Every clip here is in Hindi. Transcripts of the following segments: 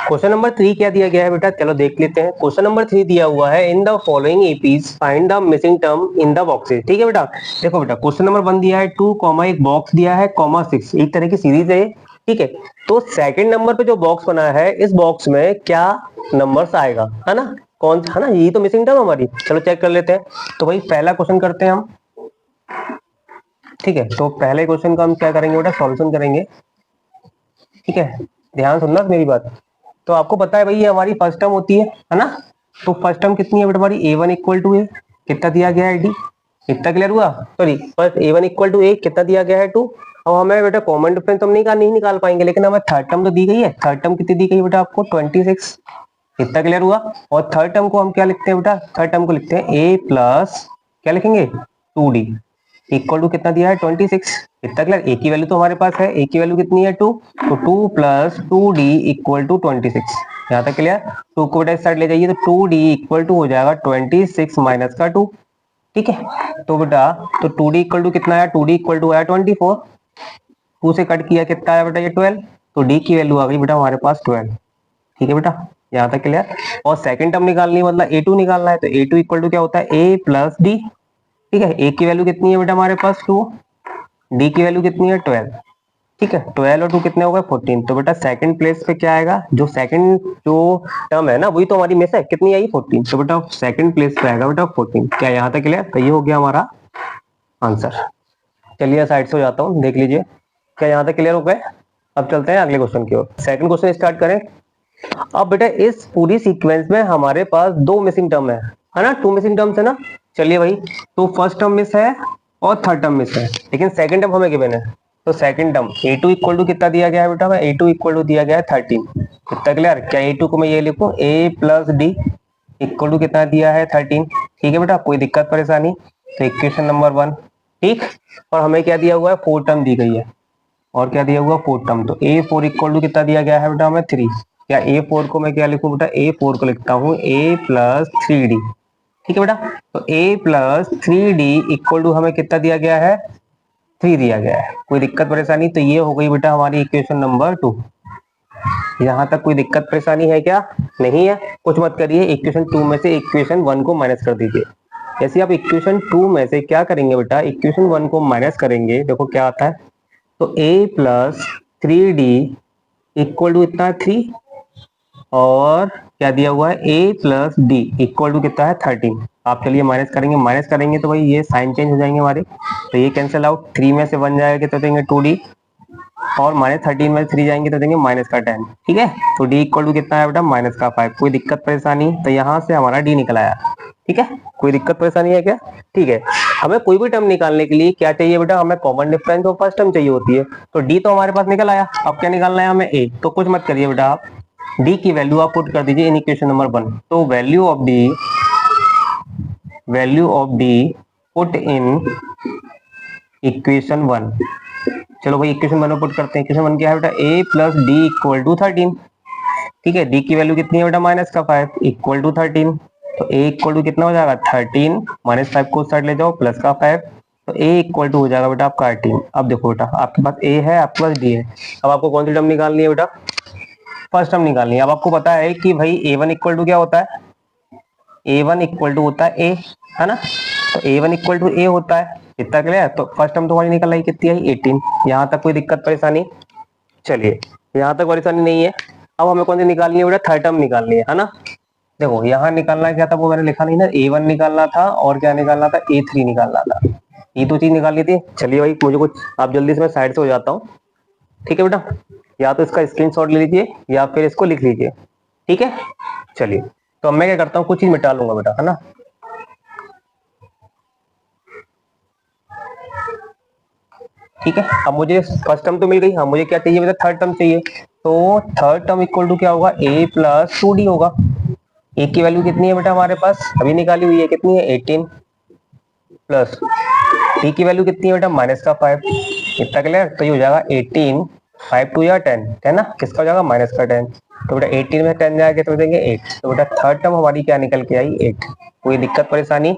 क्वेश्चन नंबर 3 क्या दिया गया है बेटा, चलो देख लेते हैं। क्वेश्चन नंबर 3 दिया हुआ है, in the following APs find the missing term in the boxes. ठीक है बेटा, देखो बेटा क्वेश्चन नंबर 1 दिया है 2 कॉमा एक बॉक्स दिया है कॉमा 6, एक तरह की सीरीज है। ठीक है, तो सेकंड नंबर पे जो बॉक्स बना है इस बॉक्स में क्या नंबर्स आएगा, है ना, कौन है ना, यही तो मिसिंग टर्म हमारी। चलो चेक कर लेते हैं। तो भाई पहला क्वेश्चन करते हैं हम। ठीक है, तो पहले क्वेश्चन का हम क्या करेंगे बेटा, सॉल्यूशन करेंगे। ठीक है, ध्यान सुनना मेरी बात। तो आपको पता है भाई ये हमारी फर्स्ट टर्म होती है ना। तो फर्स्ट टर्म कितनी है बेटा हमारी, a1 इक्वल टू ए, कितना दिया गया है डी, कितना क्लियर हुआ, sorry first a1 equal to A, कितना दिया गया है 2। अब हमें बेटा कॉमन डिफरेंस हम नहीं निकाल पाएंगे, लेकिन हमें थर्ड टर्म तो दी गई है। थर्ड टर्म कितनी दी गई बेटा आपको 26, कितना क्लियर हुआ। और थर्ड टर्म को हम क्या लिखते हैं बेटा, थर्ड टर्म को लिखते हैं a प्लस क्या लिखेंगे 2d इक्वल टू कितना दिया है 26, कितना क्लियर। ए की वैल्यू तो हमारे पास है, ए की वैल्यू कितनी है 2, तो 2 प्लस 2d इक्वल टू 26, यहाँ तक क्लियर। 2 को बेटा इस साइड ले जाइए तो 2d इक्वल टू हो जाएगा 26 माइनस का 2। ठीक है, तो बेटा तो 2d इक्वल टू कितना आया, 2d इक्वल टू आया 24, 2 से कट किया कितना आया बेटा ये 12, तो d की वैल्यू आ गई बेटा हमारे पास 12। ठीक है बेटा, यहाँ तक क्लियर। और सेकंड टर्म निकालनी है, मतलब a2 निकालना है, तो a2 इक्वल टू क्या होता है a प्लस डी। ठीक है, ए की वैल्यू कितनी है बेटा हमारे पास 2, डी की वैल्यू कितनी है 12। ठीक है, 12 और 2 कितने हो गए 14। तो बेटा सेकंड प्लेस पे क्या आएगा, जो सेकंड जो टर्म है ना वही तो हमारी मिस है, कितनी आई 14, तो बेटा सेकंड प्लेस पे आएगा बेटा 14। क्या यहाँ तक क्लियर, तो ये हो गया हमारा आंसर। चलिए साइड से हो जाता हूँ, देख लीजिए क्या यहाँ तक क्लियर हो गए। अब चलते हैं अगले क्वेश्चन की ओर, सेकंड क्वेश्चन स्टार्ट करें। अब बेटा इस पूरी सीक्वेंस में हमारे पास दो मिसिंग टर्म है ना, 2 मिसिंग टर्म्स है ना। चलिए भाई, तो फर्स्ट टर्म मिस है और थर्ड टर्म मिस है, लेकिन सेकंड टर्म हमें गिवन है। तो second term a2 equal to कितना दिया गया है बेटा, a2 इक्वल टू दिया गया है 13, कितना क्लियर। क्या a2 को मैं ये लिखूं a plus D equal to कितना दिया है 13। ठीक है बेटा, कोई दिक्कत परेशानी, तो इक्वेशन नंबर 1। ठीक, और हमें क्या दिया हुआ है, 4 टर्म दी गई है, और क्या दिया हुआ 4 टर्म, तो a4 इक्वल टू कितना दिया गया है बेटा हमें 3। या a4 को मैं क्या लिखूं बेटा, a4 को लिखता हूं a प्लस 3d। ठीक है बेटा, तो a plus 3d equal to हमें कितना दिया गया है 3 दिया गया है, कोई दिक्कत परेशानी। तो ये हो गई बेटा हमारी इक्वेशन नंबर 2। यहाँ तक कोई दिक्कत परेशानी है क्या, नहीं है, कुछ मत करिए। इक्वेशन 2 में से इक्वेशन 1 को माइनस कर दीजिए। जैसे आप इक्वेशन 2 में से क्या करेंगे बेटा, इक्वेशन 1 को माइनस करेंगे, देखो क्या आता है। तो a plus 3d equal to इतना 3, और क्या दिया हुआ है a plus D equal to कितना है 13। आप चलिए माइनस करेंगे तो भाई ये साइन चेंज हो जाएंगे हमारे, तो ये कैंसिल आउट, 3 में से 1 जाएगा तो देंगे 2d, और माइनस 13 में 3 जाएंगे तो देंगे माइनस का 10। ठीक है, तो d इक्वल टू कितना है बेटा माइनस का 5। कोई दिक्कत परेशानी, तो यहाँ से हमारा d निकल आया। ठीक है, कोई दिक्कत परेशानी है क्या, ठीक है। हमें कोई भी टर्म निकालने के लिए क्या चाहिए बेटा, हमें कॉमन डिफरेंस और फर्स्ट टर्म चाहिए होती है। तो d तो हमारे पास निकल आया, अब क्या निकालना है हमें a, तो कुछ मत करिए बेटा, आप d की वैल्यू आप पुट कर दीजिए इन इक्वेशन नंबर 1। तो value of d put in equation 1। चलो भाई इक्वेशन 1 में पुट करते हैं। इक्वेशन 1 क्या है बेटा, a plus D equal to 13। ठीक है, d की वैल्यू कितनी है बेटा माइनस का 5 इक्वल टू 13। तो a इक्वल टू कितना हो जाएगा 13, माइनस 5 को उस साइड ले जाओ, प्लस का 5, तो a इक्वल टू हो जाएगा बेटा आपका 18। अब देखो बेटा आपके पास a है, आपके पास d है। अब आपको कौन सी टर्म निकालनी है बेटा, फर्स्ट टर्म निकालनी है। अब आपको पता है कि भाई a1 इक्वल टू क्या होता है, a1 इक्वल टू होता है a, है ना। तो a1 इक्वल टू a होता है, इतना क्लियर। तो फर्स्ट टर्म तो हमारी निकल आई, कितनी आई 18। यहाँ तक कोई दिक्कत परेशानी, चलिए यहाँ तक परेशानी नहीं है। अब हमें कौन सी निकालनी है बेटा, थर्ड टर्म निकालनी है ना। देखो यहाँ निकालना क्या था, वो मैंने लिखा नहीं ना, a1 निकालना था और क्या निकालना था a3 निकालना था, ये तो चीज निकालनी थी। चलिए भाई मुझे कुछ, आप जल्दी से मैं साइड से हो जाता हूँ। ठीक है बेटा, या तो इसका स्क्रीनशॉट ले लीजिए या फिर इसको लिख लीजिए। ठीक है, चलिए तो मैं क्या करता हूँ, कुछ चीज मिटा लूंगा बेटा, है ना। ठीक है, अब मुझे फर्स्ट टर्म तो मिल गई, हाँ मुझे क्या चाहिए बेटा, थर्ड टर्म चाहिए। तो थर्ड टर्म इक्वल टू क्या होगा, a प्लस 2d होगा। a की वैल्यू कितनी है बेटा हमारे पास, अभी निकाली हुई है, कितनी है 18, प्लस d की वैल्यू कितनी है बेटा माइनस का 5, इतना क्लियर। तो ये हो जाएगा 18, 5 टू या 10, है ना, किसका हो जाएगा माइनस का 10। तो बेटा 18 में 10 जाएगा तो देंगे 8। तो बेटा थर्ड टर्म हमारी क्या निकल के आई 8। कोई दिक्कत परेशानी,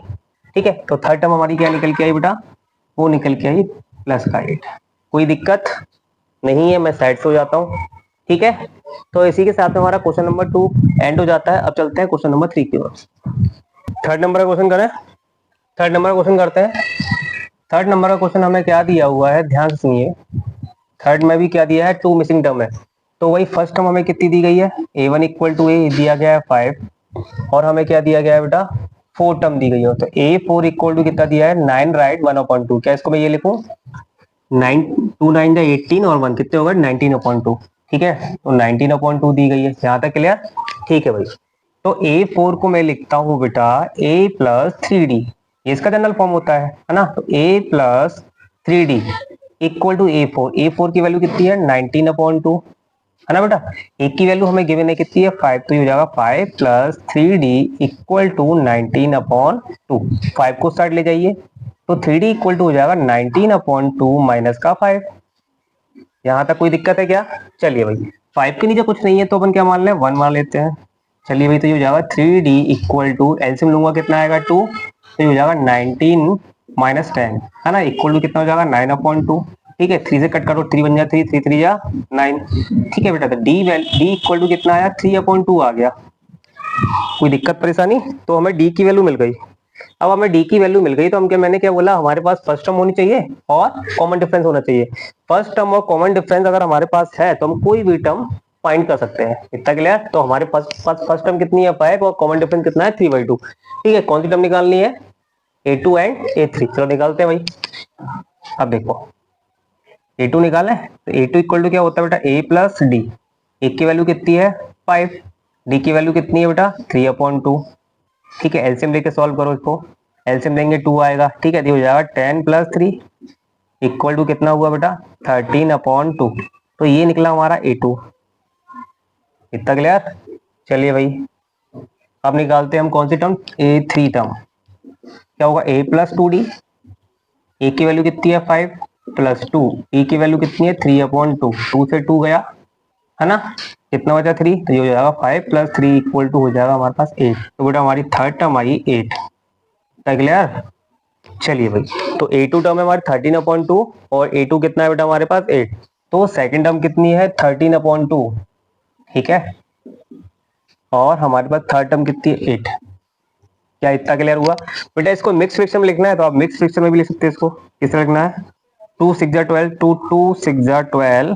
ठीक है। तो थर्ड टर्म हमारी क्या निकल के आई बेटा, वो निकल के आई प्लस का 8। कोई दिक्कत नहीं है, मैं साइड से हो जाता हूँ। ठीक है, तो इसी के साथ में हमारा क्वेश्चन नंबर 2 एंड हो जाता है। अब चलते हैं क्वेश्चन नंबर 3 की ओर। थर्ड नंबर का क्वेश्चन करें। थर्ड नंबर का क्वेश्चन करते हैं। थर्ड नंबर का क्वेश्चन हमें क्या दिया हुआ है, ध्यान से सुनिए। थर्ड में भी क्या दिया है, 2 मिसिंग टर्म है। तो वही फर्स्ट टर्म हमें कितनी दी गई है, a1 इक्वल टू ए दिया गया है 5, और हमें क्या दिया गया है बेटा, 4 टर्म दी गई है। तो a4 इक्वल टू कितना दिया है, 9 राइट 1/2। क्या इसको मैं ये लिखूं, 9 2 9 जा 18 और 1 कितने होगा 19/2। ठीक है, तो 19/2 दी गई है, यहाँ तक क्लियर। ठीक है भाई, तो a4 को मैं लिखता हूँ बेटा a प्लस 3d, ये इसका जनरल फॉर्म होता है ना। तो a plus 3d equal to a4 की वैल्यू कितनी है 19/2, है ना बेटा। एक की वैल्यू हमें गिवन है कितनी है 5, तो ये हो जाएगा 5 प्लस 3d इक्वल टू 19/2। 5 को साइड ले जाइए, तो 3d इक्वल टू हो जाएगा 19/2 माइनस का 5। यहाँ तक कोई दिक्कत है क्या? चलिए भाई, 5 के नीचे कुछ नहीं है तो अपन क्या मान लें, 1 मान लेते हैं। चलिए भाई, तो ये हो जाएगा 3d इक्वल टू, एलसीएम लूंगा कितना आएगा 2, तो ये हो जाएगा 19 माइनस 10, है ना, इक्वल टू कितना हो जाएगा 9/2। ठीक है, 3 से कट करो, 3 बन जा 3, 3 3 जा 9। ठीक है बेटा, तो डी इक्वल टू कितना आया 3/2 आ गया। कोई दिक्कत परेशानी? तो हमें डी की वैल्यू मिल गई। अब हमें डी की वैल्यू मिल गई तो हम क्या, मैंने क्या बोला, हमारे पास फर्स्ट टर्म होनी चाहिए और कॉमन डिफरेंस होना चाहिए। फर्स्ट टर्म और कॉमन डिफरेंस अगर हमारे पास है तो हम कोई भी टर्म फाइंड कर सकते हैं। इतना क्लियर? तो हमारे पास फर्स्ट टर्म कितनी है 5 और कॉमन डिफरेंस कितना है 3/2। ठीक है, कौन सी टर्म निकालनी है, a2 एंड a3। चलो निकालते हैं भाई। अब देखो, a2 निकालें तो a2 इक्वल टू क्या होता है बेटा, a प्लस डी। एक की वैल्यू कितनी है 5, डी की वैल्यू कितनी है बेटा 3/2। ठीक है, एलसीएम लेके सॉल्व करो इसको, एलसीएम लेंगे 2 आएगा। ठीक है, तो हो जाएगा 10 प्लस 3 इक्वल टू कितना हुआ बेटा 13/2। तो ये निकला हमारा a2। इतना क्लियर? चलिए भाई, अब निकालते हैं हम कौन सी टर्म, a3 टर्म। क्या होगा, a प्लस 2d, ए की वैल्यू कितनी है 5 प्लस 2, ई की वैल्यू कितनी है 3/2, 2 से 2 गया, है ना, कितना बचा 3, तो ये हो जाएगा 5 प्लस 3 इक्वल टू हो जाएगा हमारे पास 8। तो बेटा हमारी थर्ड टर्म आई 8। क्लियर? चलिए भाई, तो a2 टर्म है हमारी 13/2 और a2 कितना है बेटा हमारे पास 8। तो सेकंड टर्म कितनी है 13/2। ठीक है, और हमारे पास थर्ड टर्म कितनी है 8। क्या इतना क्लियर हुआ बेटा? इसको मिक्स फ्रैक्शन में लिखना है तो आप मिक्स फ्रैक्शन में भी लिख सकते हैं। इसको किस तरह लिखना है, 2 6 जा 12, 2 2 6 जा 12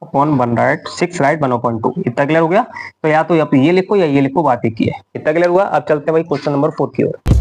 अपॉन 1 राइट 6 राइट 1/2। इतना क्लियर हो गया? तो या तो ये लिखो या ये लिखो, बात एक ही है। इतना क्लियर हुआ? अब चलते हैं भाई क्वेश्चन नंबर 4 की ओर।